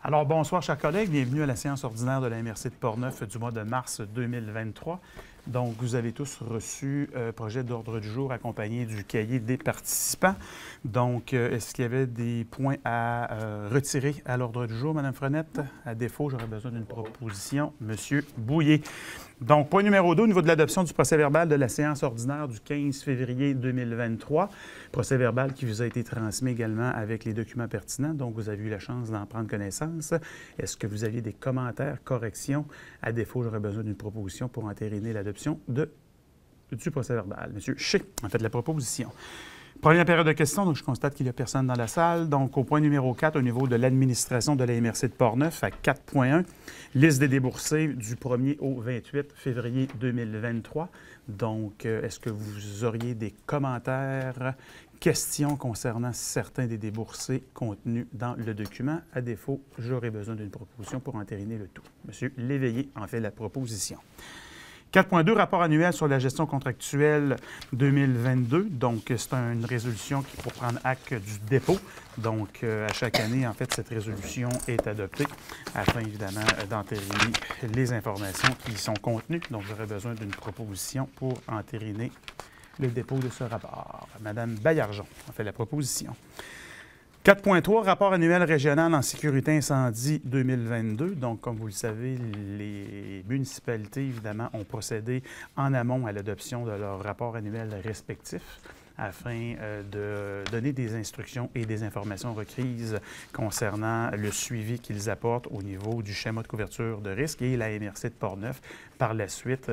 Alors, bonsoir, chers collègues. Bienvenue à la séance ordinaire de la MRC de Portneuf du mois de mars 2023. Donc, vous avez tous reçu projet d'ordre du jour accompagné du cahier des participants. Donc, est-ce qu'il y avait des points à retirer à l'ordre du jour, Mme Frenette? À défaut, j'aurais besoin d'une proposition. Monsieur Bouillet. Donc, point numéro 2, au niveau de l'adoption du procès-verbal de la séance ordinaire du 15 février 2023. Procès-verbal qui vous a été transmis également avec les documents pertinents. Donc, vous avez eu la chance d'en prendre connaissance. Est-ce que vous aviez des commentaires, corrections? À défaut, j'aurais besoin d'une proposition pour entériner l'adoption du procès-verbal. Monsieur Ché, en fait, la proposition. Première période de questions, donc je constate qu'il n'y a personne dans la salle. Donc, au point numéro 4, au niveau de l'administration de la MRC de Portneuf, à 4.1, liste des déboursés du 1er au 28 février 2023. Donc, est-ce que vous auriez des commentaires, questions concernant certains des déboursés contenus dans le document? À défaut, j'aurais besoin d'une proposition pour entériner le tout. Monsieur Léveillé en fait la proposition. 4.2, rapport annuel sur la gestion contractuelle 2022. Donc, c'est une résolution qui pour prendre acte du dépôt. Donc, à chaque année, en fait, cette résolution est adoptée afin, évidemment, d'entériner les informations qui y sont contenues. Donc, j'aurais besoin d'une proposition pour entériner le dépôt de ce rapport. Madame Baillargeon a fait la proposition. 4.3, rapport annuel régional en sécurité incendie 2022. Donc, comme vous le savez, les municipalités, évidemment, ont procédé en amont à l'adoption de leurs rapports annuels respectifs afin de donner des instructions et des informations requises concernant le suivi qu'ils apportent au niveau du schéma de couverture de risque et la MRC de Portneuf, par la suite,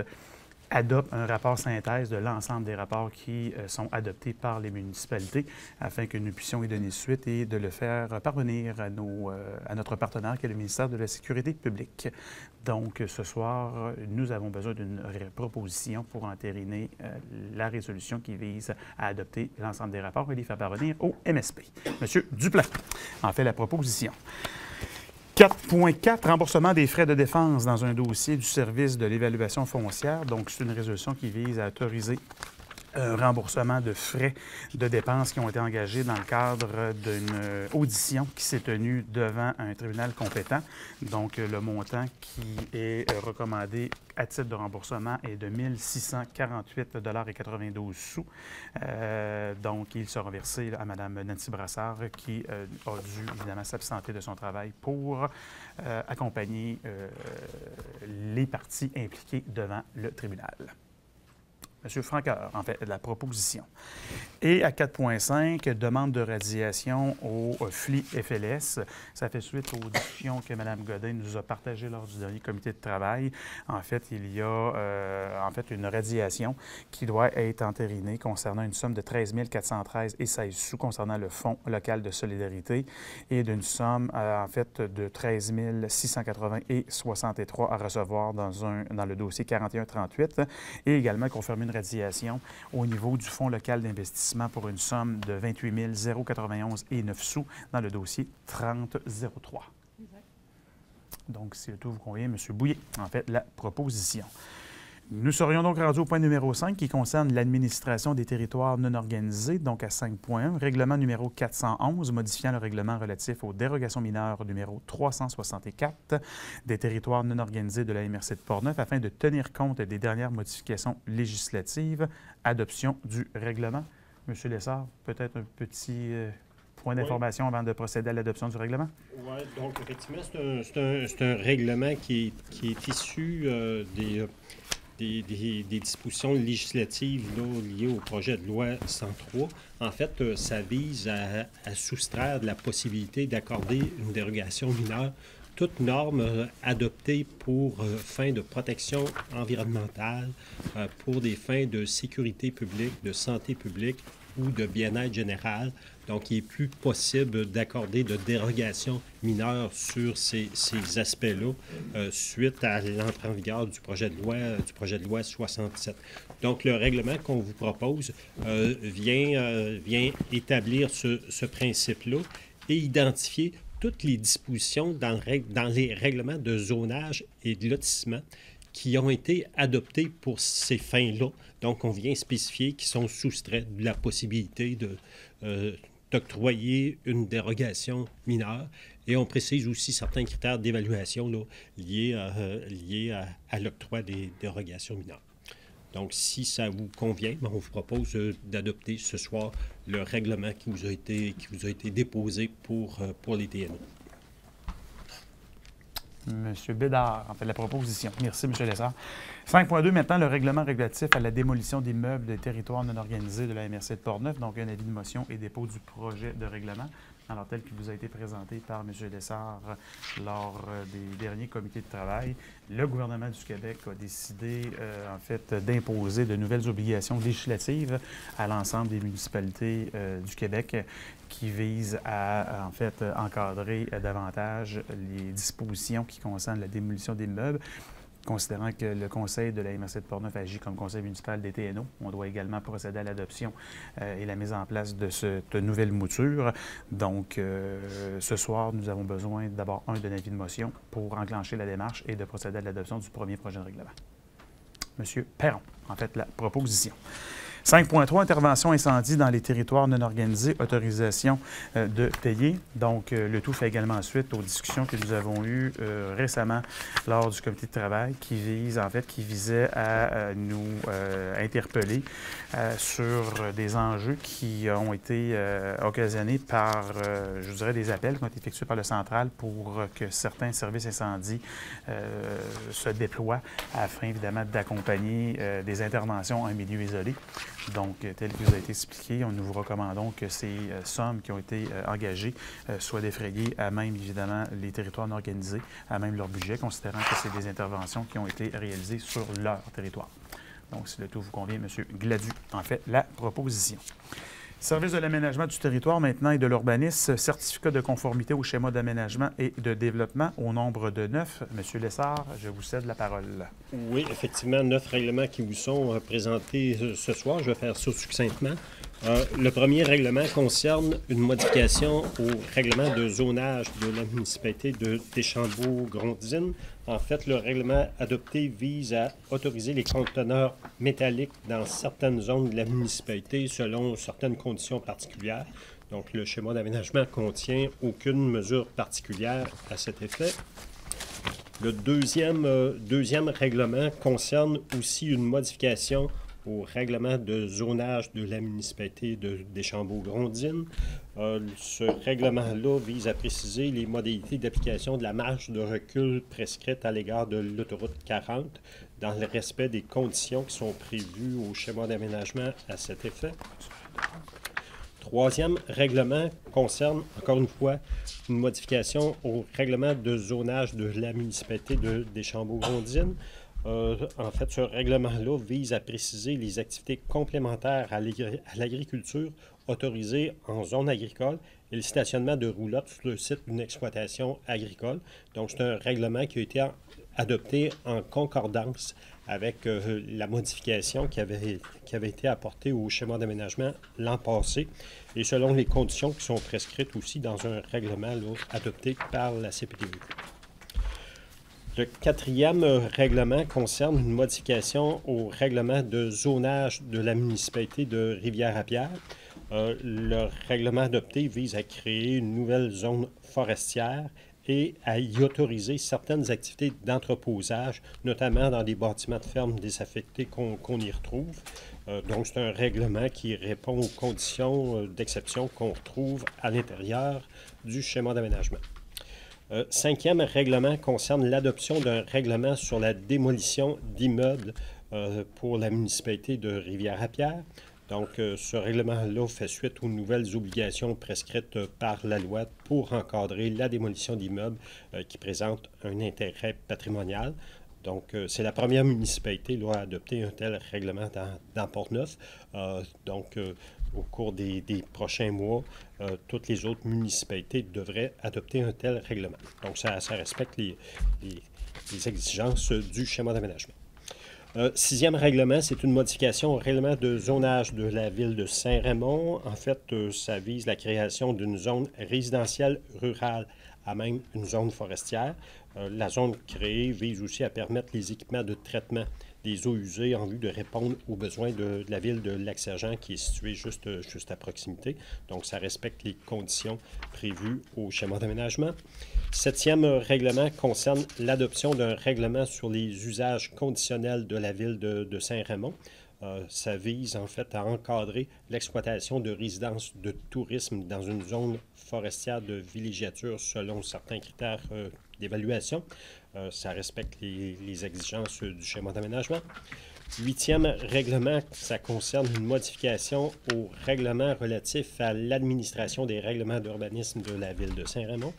adopte un rapport synthèse de l'ensemble des rapports qui sont adoptés par les municipalités afin que nous puissions y donner suite et de le faire parvenir à notre partenaire qui est le ministère de la Sécurité publique. Donc, ce soir, nous avons besoin d'une proposition pour entériner la résolution qui vise à adopter l'ensemble des rapports et les faire parvenir au MSP. Monsieur Duplain en fait la proposition. 4.4, remboursement des frais de défense dans un dossier du service de l'évaluation foncière. Donc, c'est une résolution qui vise à autoriser un remboursement de frais de dépenses qui ont été engagés dans le cadre d'une audition qui s'est tenue devant un tribunal compétent. Donc, le montant qui est recommandé à titre de remboursement est de 1 648,92 $. Donc, il sera versé à Mme Nancy Brassard qui a dû, évidemment, s'absenter de son travail pour accompagner les parties impliquées devant le tribunal. M. Franqueur, en fait, la proposition. Et à 4.5, demande de radiation au FLI-FLS. Ça fait suite aux discussions que Mme Godin nous a partagées lors du dernier comité de travail. En fait, il y a une radiation qui doit être entérinée concernant une somme de 13 413,16 sous concernant le Fonds local de solidarité et d'une somme, de 13 680,63 à recevoir dans le dossier 4138 et également confirmer une radiation au niveau du Fonds local d'investissement pour une somme de 28 091,09 sous dans le dossier 3003. Donc, si le tout vous convient, M. Bouillet en fait la proposition. Nous serions donc rendus au point numéro 5 qui concerne l'administration des territoires non organisés, donc à 5.1, règlement numéro 411, modifiant le règlement relatif aux dérogations mineures numéro 364 des territoires non organisés de la MRC de Portneuf afin de tenir compte des dernières modifications législatives. Adoption du règlement. M. Lessard, peut-être un petit point d'information avant de procéder à l'adoption du règlement? Oui, donc effectivement, c'est un règlement qui est issu des dispositions législatives là, liées au projet de loi 103. En fait, ça vise à soustraire de la possibilité d'accorder une dérogation mineure toute norme adoptée pour fins de protection environnementale, pour des fins de sécurité publique, de santé publique ou de bien-être général. Donc, il n'est plus possible d'accorder de dérogation mineure sur ces aspects-là suite à l'entrée en vigueur du projet de loi 67. Donc, le règlement qu'on vous propose vient établir ce principe-là et identifier toutes les dispositions dans les règlements de zonage et de lotissement qui ont été adoptés pour ces fins-là. Donc, on vient spécifier qu'ils sont soustraits de la possibilité d'octroyer une dérogation mineure. Et on précise aussi certains critères d'évaluation liés à l'octroi des dérogations mineures. Donc, si ça vous convient, on vous propose d'adopter ce soir le règlement qui vous a été déposé pour les TNO. Monsieur Bédard, en fait, la proposition. Merci, M. Lessard. 5.2, maintenant, le règlement relatif à la démolition d'immeubles des territoires non organisés de la MRC de Portneuf. Donc, un avis de motion et dépôt du projet de règlement, alors tel qu'il vous a été présenté par M. Lessard lors des derniers comités de travail. Le gouvernement du Québec a décidé, en fait, d'imposer de nouvelles obligations législatives à l'ensemble des municipalités du Québec qui visent à, en fait, encadrer davantage les dispositions qui concernent la démolition d'immeubles. Considérant que le conseil de la MRC de Portneuf agit comme conseil municipal des TNO, on doit également procéder à l'adoption et la mise en place de cette nouvelle mouture. Donc, ce soir, nous avons besoin d'abord, d'un avis de motion pour enclencher la démarche et de procéder à l'adoption du premier projet de règlement. Monsieur Perron, en fait, la proposition. 5.3, intervention incendie dans les territoires non organisés, autorisation de payer. Donc, le tout fait également suite aux discussions que nous avons eues récemment lors du comité de travail qui visait à nous interpeller sur des enjeux qui ont été occasionnés par, je dirais, des appels qui ont été effectués par le central pour que certains services incendies se déploient afin, évidemment, d'accompagner des interventions en milieu isolé. Donc, tel qu'il vous a été expliqué, nous vous recommandons que ces sommes qui ont été engagées soient défrayées à même, évidemment, les territoires non organisés, à même leur budget, considérant que c'est des interventions qui ont été réalisées sur leur territoire. Donc, si le tout vous convient, M. Gladu en fait la proposition. Service de l'aménagement du territoire maintenant et de l'urbanisme, certificat de conformité au schéma d'aménagement et de développement au nombre de 9. Monsieur Lessard, je vous cède la parole. Oui, effectivement, 9 règlements qui vous sont présentés ce soir. Je vais faire ça succinctement. Le premier règlement concerne une modification au règlement de zonage de la municipalité de Deschambault-Grondines. En fait, le règlement adopté vise à autoriser les conteneurs métalliques dans certaines zones de la municipalité selon certaines conditions particulières. Donc, le schéma d'aménagement contient aucune mesure particulière à cet effet. Le deuxième règlement concerne aussi une modification au règlement de zonage de la municipalité de Deschambault-Grondines. Ce règlement-là vise à préciser les modalités d'application de la marge de recul prescrite à l'égard de l'autoroute 40 dans le respect des conditions qui sont prévues au schéma d'aménagement à cet effet. Troisième règlement concerne, encore une fois, une modification au règlement de zonage de la municipalité de Deschambault-Grondines. En fait, ce règlement-là vise à préciser les activités complémentaires à l'agriculture autorisées en zone agricole et le stationnement de roulottes sur le site d'une exploitation agricole. Donc, c'est un règlement qui a été adopté en concordance avec la modification qui avait été apportée au schéma d'aménagement l'an passé et selon les conditions qui sont prescrites aussi dans un règlement adopté par la CPTV. Le quatrième règlement concerne une modification au règlement de zonage de la municipalité de Rivière-à-Pierre. Le règlement adopté vise à créer une nouvelle zone forestière et à y autoriser certaines activités d'entreposage, notamment dans des bâtiments de ferme désaffectés qu'on y retrouve. Donc, c'est un règlement qui répond aux conditions d'exception qu'on retrouve à l'intérieur du schéma d'aménagement. Cinquième règlement concerne l'adoption d'un règlement sur la démolition d'immeubles pour la municipalité de Rivière-à-Pierre. Donc, ce règlement-là fait suite aux nouvelles obligations prescrites par la loi pour encadrer la démolition d'immeubles qui présentent un intérêt patrimonial. Donc, c'est la première municipalité à adopter un tel règlement dans Portneuf. Donc, au cours des prochains mois, toutes les autres municipalités devraient adopter un tel règlement. Donc, ça respecte les exigences du schéma d'aménagement. Sixième règlement, c'est une modification au règlement de zonage de la ville de Saint-Raymond. En fait, ça vise la création d'une zone résidentielle rurale à même une zone forestière. La zone créée vise aussi à permettre les équipements de traitement des eaux usées en vue de répondre aux besoins de la ville de Lac-Sergent qui est située juste à proximité. Donc, ça respecte les conditions prévues au schéma d'aménagement. Septième règlement concerne l'adoption d'un règlement sur les usages conditionnels de la ville de Saint-Raymond. Ça vise en fait à encadrer l'exploitation de résidences de tourisme dans une zone forestière de villégiature selon certains critères d'évaluation. Ça respecte les exigences du schéma d'aménagement. Huitième règlement, ça concerne une modification au règlement relatif à l'administration des règlements d'urbanisme de la ville de Saint-Raymond.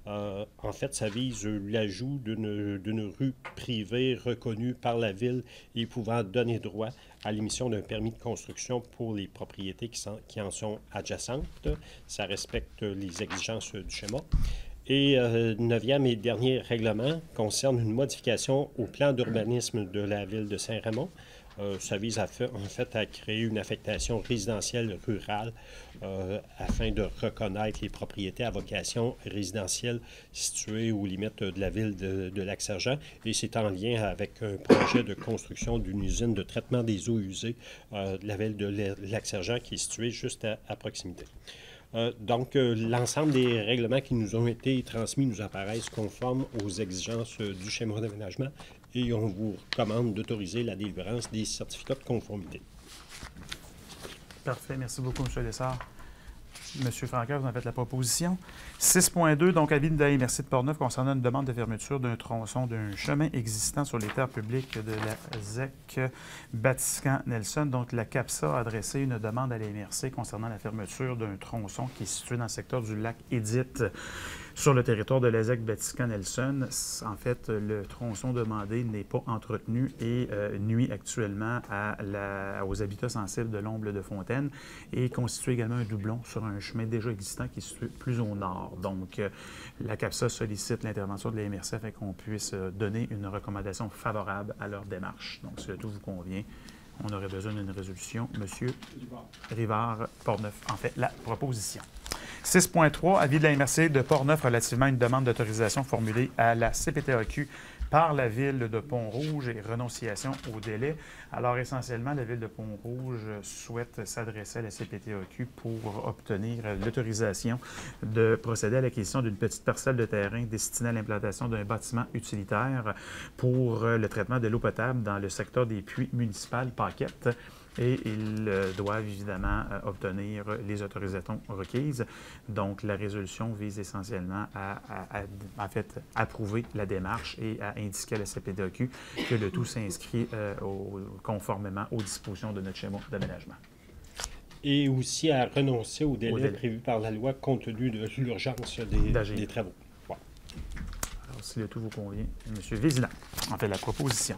En fait, ça vise l'ajout d'une rue privée reconnue par la ville et pouvant donner droit à l'émission d'un permis de construction pour les propriétés qui en sont adjacentes. Ça respecte les exigences du schéma. Et neuvième et dernier règlement concerne une modification au plan d'urbanisme de la ville de Saint-Raymond. Ça vise en fait à créer une affectation résidentielle rurale afin de reconnaître les propriétés à vocation résidentielle situées aux limites de la ville de Lac-Sergent. Et c'est en lien avec un projet de construction d'une usine de traitement des eaux usées de la ville de Lac-Sergent qui est située juste à proximité. Donc, l'ensemble des règlements qui nous ont été transmis nous apparaissent conformes aux exigences du schéma d'aménagement et on vous recommande d'autoriser la délivrance des certificats de conformité. Parfait. Merci beaucoup, M. Lessard. M. Francaire, vous en faites la proposition. 6.2, donc avis de la MRC de Portneuf concernant une demande de fermeture d'un tronçon d'un chemin existant sur les terres publiques de la ZEC Batiscan-Nelson. Donc, la CAPSA a adressé une demande à la MRC concernant la fermeture d'un tronçon qui est situé dans le secteur du lac Édith sur le territoire de la ZEC Batiscan-Nelson. En fait, le tronçon demandé n'est pas entretenu et nuit actuellement aux habitats sensibles de l'Omble de Fontaine et constitue également un doublon sur un chemin déjà existant qui est situé plus au nord. Donc, la CAPSA sollicite l'intervention de la MRC afin qu'on puisse donner une recommandation favorable à leur démarche. Donc, si tout vous convient, on aurait besoin d'une résolution. Monsieur Rivard, Portneuf, en fait, la proposition. 6.3, avis de la MRC de Portneuf relativement à une demande d'autorisation formulée à la CPTAQ par la Ville de Pont-Rouge et renonciation au délai. Alors, essentiellement, la Ville de Pont-Rouge souhaite s'adresser à la CPTAQ pour obtenir l'autorisation de procéder à l'acquisition d'une petite parcelle de terrain destinée à l'implantation d'un bâtiment utilitaire pour le traitement de l'eau potable dans le secteur des puits municipaux Paquette. Et ils doivent évidemment obtenir les autorisations requises. Donc, la résolution vise essentiellement à en fait, approuver la démarche et à indiquer à la CPTAQ que le tout s'inscrit conformément aux dispositions de notre schéma d'aménagement. Et aussi à renoncer au délai prévu par la loi compte tenu de l'urgence des travaux. Ouais. Alors, si le tout vous convient, M. Vézina en fait la proposition.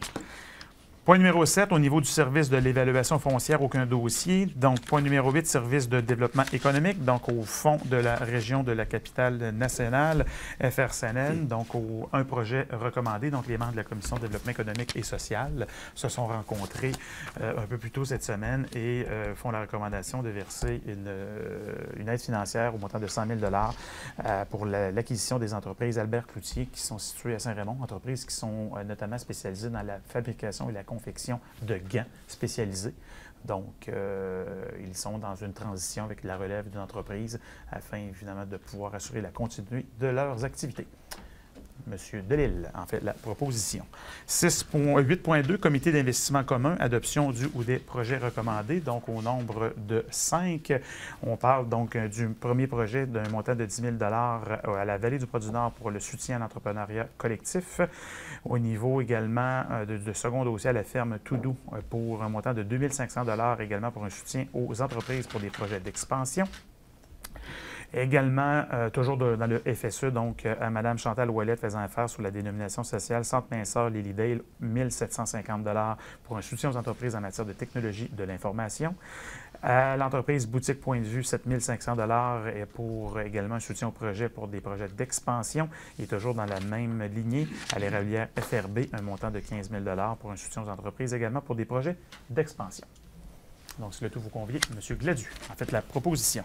Point numéro 7, au niveau du service de l'évaluation foncière, aucun dossier. Donc, point numéro 8, service de développement économique, donc au fond de la région de la capitale nationale, FRCNN, donc un projet recommandé. Donc, les membres de la Commission de développement économique et social se sont rencontrés un peu plus tôt cette semaine et font la recommandation de verser une aide financière au montant de 100 000 $ pour l'acquisition des entreprises Albert Cloutier qui sont situées à Saint-Raymond, entreprises qui sont notamment spécialisées dans la fabrication et la confection de gants spécialisés. Donc, ils sont dans une transition avec la relève d'une entreprise afin, évidemment, de pouvoir assurer la continuité de leurs activités. M. Delisle en fait la proposition. 8.2, comité d'investissement commun, adoption du ou des projets recommandés, donc au nombre de 5. On parle donc du premier projet d'un montant de 10 000 $ à la Vallée du Pas-du-Nord pour le soutien à l'entrepreneuriat collectif. Au niveau également de second dossier à la ferme Toudou pour un montant de 2 500 $ également pour un soutien aux entreprises pour des projets d'expansion. Également, toujours dans le FSE, donc à Mme Chantal Ouellette faisant affaire sous la dénomination sociale Centre Minceur Lilydale, 1 750 $ pour un soutien aux entreprises en matière de technologie de l'information. À l'entreprise Boutique Point de Vue, 7 500 $ et pour également un soutien au projet pour des projets d'expansion. Et toujours dans la même lignée, à l'érablière FRB, un montant de 15 000 $ pour un soutien aux entreprises également pour des projets d'expansion. Donc, si le tout vous convient, M. Gladu, en fait, la proposition.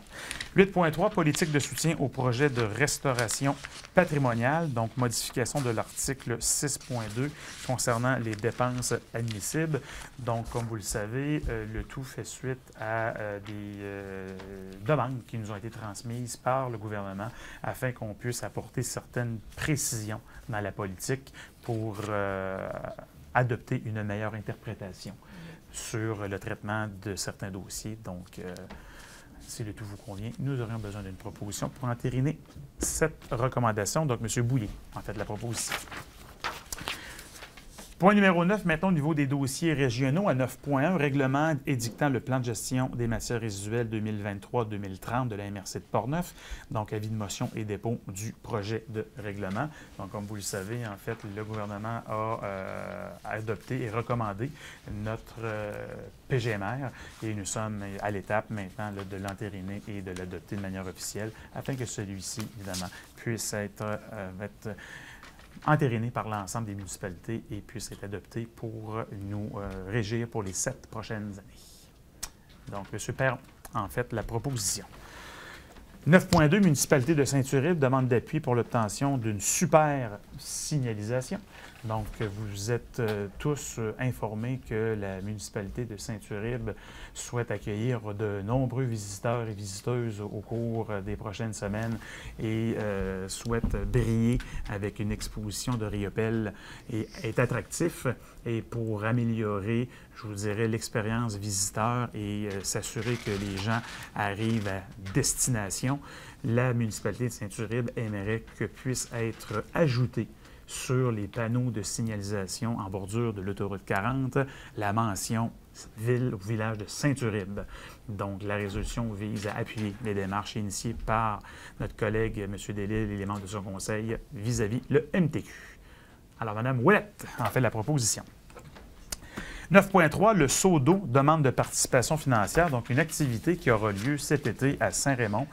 8.3, politique de soutien au projet de restauration patrimoniale, donc modification de l'article 6.2 concernant les dépenses admissibles. Donc, comme vous le savez, le tout fait suite à des demandes qui nous ont été transmises par le gouvernement afin qu'on puisse apporter certaines précisions dans la politique pour adopter une meilleure interprétation sur le traitement de certains dossiers. Donc, si le tout vous convient, nous aurions besoin d'une proposition pour entériner cette recommandation. Donc, M. Bouillet, en fait, la proposition. Point numéro 9, maintenant au niveau des dossiers régionaux, à 9.1, règlement édictant le plan de gestion des matières résiduelles 2023-2030 de la MRC de Portneuf. Donc, avis de motion et dépôt du projet de règlement. Donc, comme vous le savez, en fait, le gouvernement a adopté et recommandé notre PGMR et nous sommes à l'étape maintenant là, de l'entériner et de l'adopter de manière officielle afin que celui-ci, évidemment, puisse être entériné par l'ensemble des municipalités et puisse être adopté pour nous régir pour les 7 prochaines années. Donc, M. Perron, en fait, la proposition. 9.2, municipalité de Saint-Uribe demande d'appui pour l'obtention d'une super signalisation. Donc, vous êtes tous informés que la municipalité de Saint-Uribe souhaite accueillir de nombreux visiteurs et visiteuses au cours des prochaines semaines et souhaite briller avec une exposition de Riopelle et est attractif. Et pour améliorer, je vous dirais, l'expérience visiteur et s'assurer que les gens arrivent à destination, la municipalité de Saint-Uribe aimerait que puisse être ajoutée sur les panneaux de signalisation en bordure de l'autoroute 40, la mention ville ou village de Saint-Uribe. Donc, la résolution vise à appuyer les démarches initiées par notre collègue M. Delisle et les membres de son conseil vis-à-vis le MTQ. Alors, Mme Ouellette en fait la proposition. 9.3, le seau d'eau demande de participation financière, donc une activité qui aura lieu cet été à Saint-Raymond,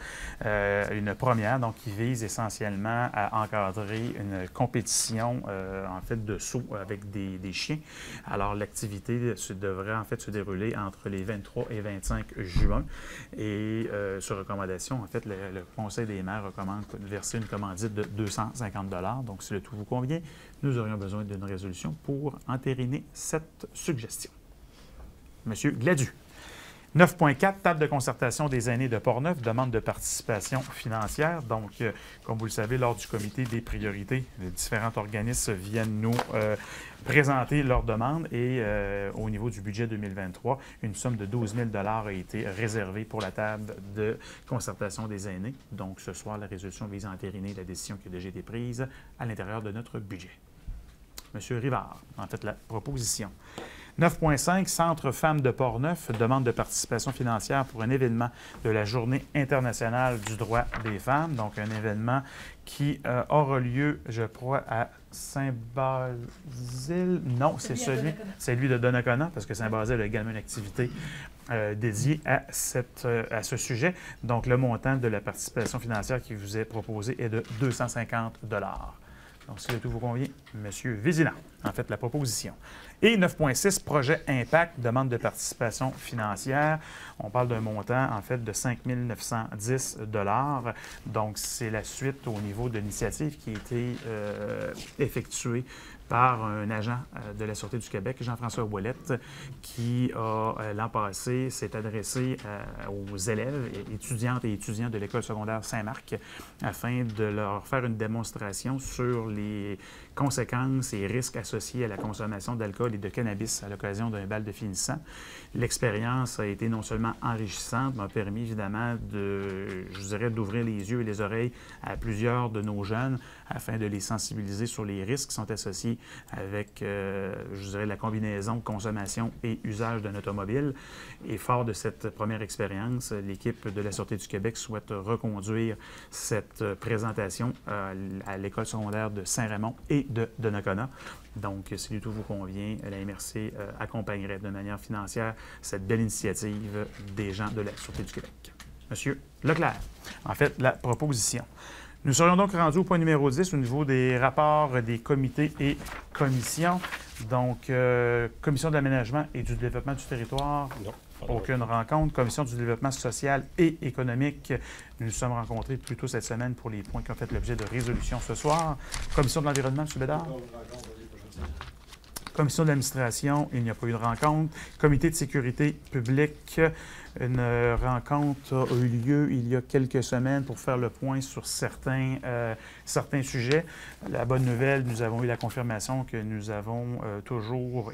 une première, donc qui vise essentiellement à encadrer une compétition en fait de saut avec des chiens. Alors l'activité devrait en fait se dérouler entre les 23 et 25 juin et sur recommandation, en fait, le Conseil des maires recommande de verser une commandite de 250 $. Donc si le tout vous convient, nous aurions besoin d'une résolution pour entériner cette suggestion. Monsieur Gladu. 9.4, table de concertation des aînés de Portneuf, demande de participation financière. Donc, comme vous le savez, lors du comité des priorités, les différents organismes viennent nous présenter leurs demandes et au niveau du budget 2023, une somme de 12 000 $ a été réservée pour la table de concertation des aînés. Donc, ce soir, la résolution vise à entériner la décision qui a déjà été prise à l'intérieur de notre budget. Monsieur Rivard, en fait, la proposition. 9.5, Centre Femmes de Portneuf demande de participation financière pour un événement de la Journée internationale du droit des femmes. Donc, un événement qui aura lieu, je crois, à Saint-Basile. Non, c'est celui de Donnacona, parce que Saint-Basile a également une activité dédiée à ce sujet. Donc, le montant de la participation financière qui vous est proposé est de 250 $. Donc, si le tout vous convient, M. Vézina, en fait, la proposition. Et 9.6, projet Impact, demande de participation financière. On parle d'un montant, en fait, de 5 910 $. Donc, c'est la suite au niveau de l'initiative qui a été effectuée par un agent de la Sûreté du Québec, Jean-François Ouellette, qui, l'an passé, s'est adressé aux élèves, étudiantes et étudiants de l'École secondaire Saint-Marc, afin de leur faire une démonstration sur les conséquences et risques associés à la consommation d'alcool et de cannabis à l'occasion d'un bal de finissant. L'expérience a été non seulement enrichissante, m'a permis évidemment d'ouvrir les yeux et les oreilles à plusieurs de nos jeunes afin de les sensibiliser sur les risques qui sont associés avec, la combinaison consommation et usage d'un automobile. Et fort de cette première expérience, l'équipe de la Sûreté du Québec souhaite reconduire cette présentation à l'école secondaire de Saint-Raymond et de Donnacona. Donc, si du tout vous convient, la MRC accompagnerait de manière financière cette belle initiative des gens de la Sûreté du Québec. Monsieur Leclerc, en fait, la proposition. Nous serions donc rendus au point numéro 10 au niveau des rapports des comités et commissions. Donc, Commission de l'aménagement et du développement du territoire. Non. Aucune rencontre. Commission du développement social et économique. Nous nous sommes rencontrés plus tôt cette semaine pour les points qui ont fait l'objet de résolution ce soir. Commission de l'environnement, M. Bédard. Commission de l'administration, il n'y a pas eu de rencontre. Comité de sécurité publique, une rencontre a eu lieu il y a quelques semaines pour faire le point sur certains sujets. La bonne nouvelle, nous avons eu la confirmation que nous avons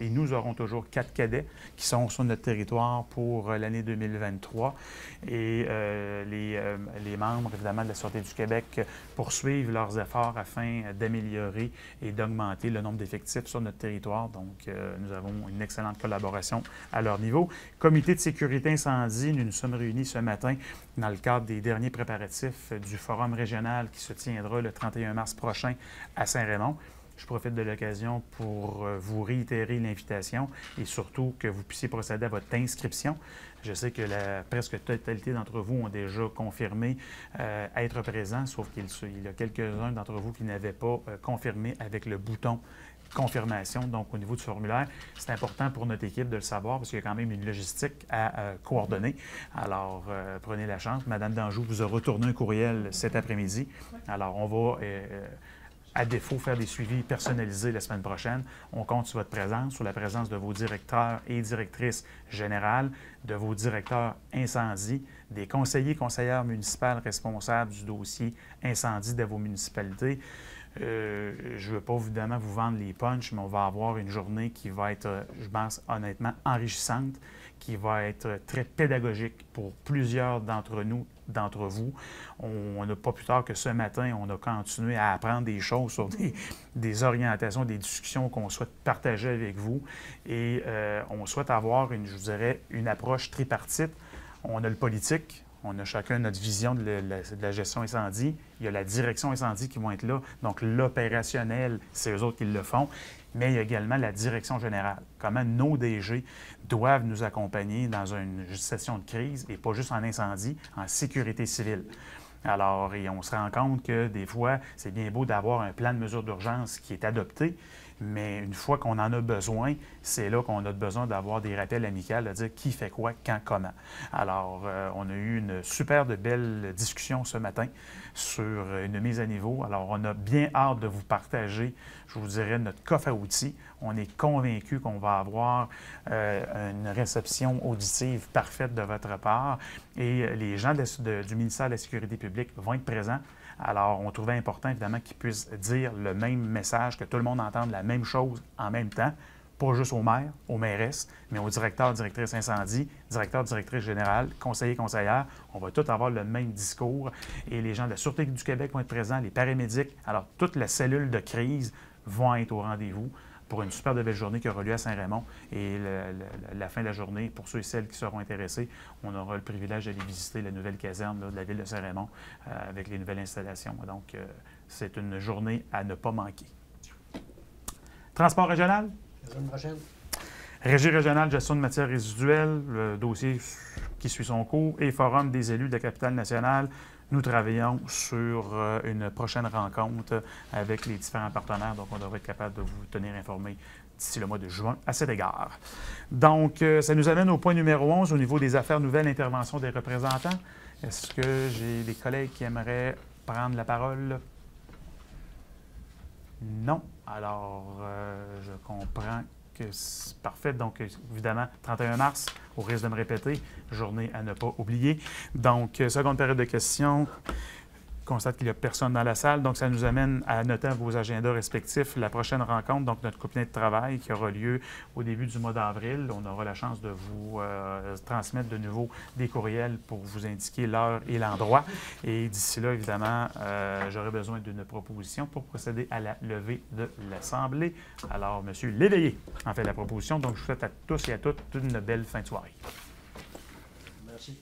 nous aurons toujours 4 cadets qui sont sur notre territoire pour l'année 2023. Et les membres, évidemment, de la Sûreté du Québec poursuivent leurs efforts afin d'améliorer et d'augmenter le nombre d'effectifs sur notre territoire. Donc, nous avons une excellente collaboration à leur niveau. Comité de sécurité incendie, nous nous sommes réunis ce matin dans le cadre des derniers préparatifs du forum régional qui se tiendra le 31 mars prochain à Saint-Raymond. Je profite de l'occasion pour vous réitérer l'invitation et surtout que vous puissiez procéder à votre inscription. Je sais que la presque totalité d'entre vous ont déjà confirmé être présents, sauf qu'il y a quelques-uns d'entre vous qui n'avaient pas confirmé avec le bouton confirmation, donc au niveau du formulaire. C'est important pour notre équipe de le savoir parce qu'il y a quand même une logistique à coordonner. Alors, prenez la chance. Madame Danjou vous a retourné un courriel cet après-midi. Alors, on va, à défaut, faire des suivis personnalisés la semaine prochaine. On compte sur votre présence, sur la présence de vos directeurs et directrices générales, de vos directeurs incendie, des conseillers, conseillères municipales responsables du dossier incendie de vos municipalités. Je ne veux pas évidemment vous vendre les punchs, mais on va avoir une journée qui va être, je pense, honnêtement enrichissante, qui va être très pédagogique pour plusieurs d'entre nous, d'entre vous. On n'a pas plus tard que ce matin, on a continué à apprendre des choses sur des orientations, des discussions qu'on souhaite partager avec vous. Et on souhaite avoir, une approche tripartite. On a le politique. On a chacun notre vision de la gestion incendie. Il y a la direction incendie qui vont être là. Donc, l'opérationnel, c'est eux autres qui le font. Mais il y a également la direction générale. Comment nos DG doivent nous accompagner dans une gestion de crise, et pas juste en incendie, en sécurité civile. Alors, et on se rend compte que des fois, c'est bien beau d'avoir un plan de mesure d'urgence qui est adopté, mais une fois qu'on en a besoin, c'est là qu'on a besoin d'avoir des rappels amicaux, de dire qui fait quoi, quand, comment. Alors, on a eu une super de belle discussion ce matin sur une mise à niveau. Alors, on a bien hâte de vous partager, je vous dirais, notre coffre à outils. On est convaincus qu'on va avoir une réception auditive parfaite de votre part et les gens du ministère de la Sécurité publique vont être présents. Alors, on trouvait important, évidemment, qu'ils puissent dire le même message, que tout le monde entende la même chose en même temps, pas juste au maire, aux mairesses, mais aux directeurs, directrices incendie, directeurs, directrices générales, conseillers, conseillères. On va tous avoir le même discours et les gens de la Sûreté du Québec vont être présents, les paramédics. Alors, toute la cellule de crise vont être au rendez-vous pour une super belle journée qui aura lieu à Saint-Raymond. Et la fin de la journée, pour ceux et celles qui seront intéressés, on aura le privilège d'aller visiter la nouvelle caserne de la ville de Saint-Raymond avec les nouvelles installations. Donc, c'est une journée à ne pas manquer. Transport régional? La semaine prochaine. Régie régionale, gestion de matières résiduelles, le dossier qui suit son cours, et Forum des élus de la capitale nationale. Nous travaillons sur une prochaine rencontre avec les différents partenaires, donc on devrait être capable de vous tenir informés d'ici le mois de juin à cet égard. Donc, ça nous amène au point numéro 11 au niveau des affaires nouvelles, intervention des représentants. Est-ce que j'ai des collègues qui aimeraient prendre la parole? Non. Alors, je comprends que c'est parfait. Donc, évidemment, 31 mars, au risque de me répéter, journée à ne pas oublier. Donc, seconde période de questions. constate qu'il n'y a personne dans la salle. Donc, ça nous amène à noter à vos agendas respectifs la prochaine rencontre, donc notre comité de travail qui aura lieu au début du mois d'avril. On aura la chance de vous transmettre de nouveau des courriels pour vous indiquer l'heure et l'endroit. Et d'ici là, évidemment, j'aurai besoin d'une proposition pour procéder à la levée de l'Assemblée. Alors, M. Léveillé en fait la proposition. Donc, je vous souhaite à tous et à toutes une belle fin de soirée. Merci.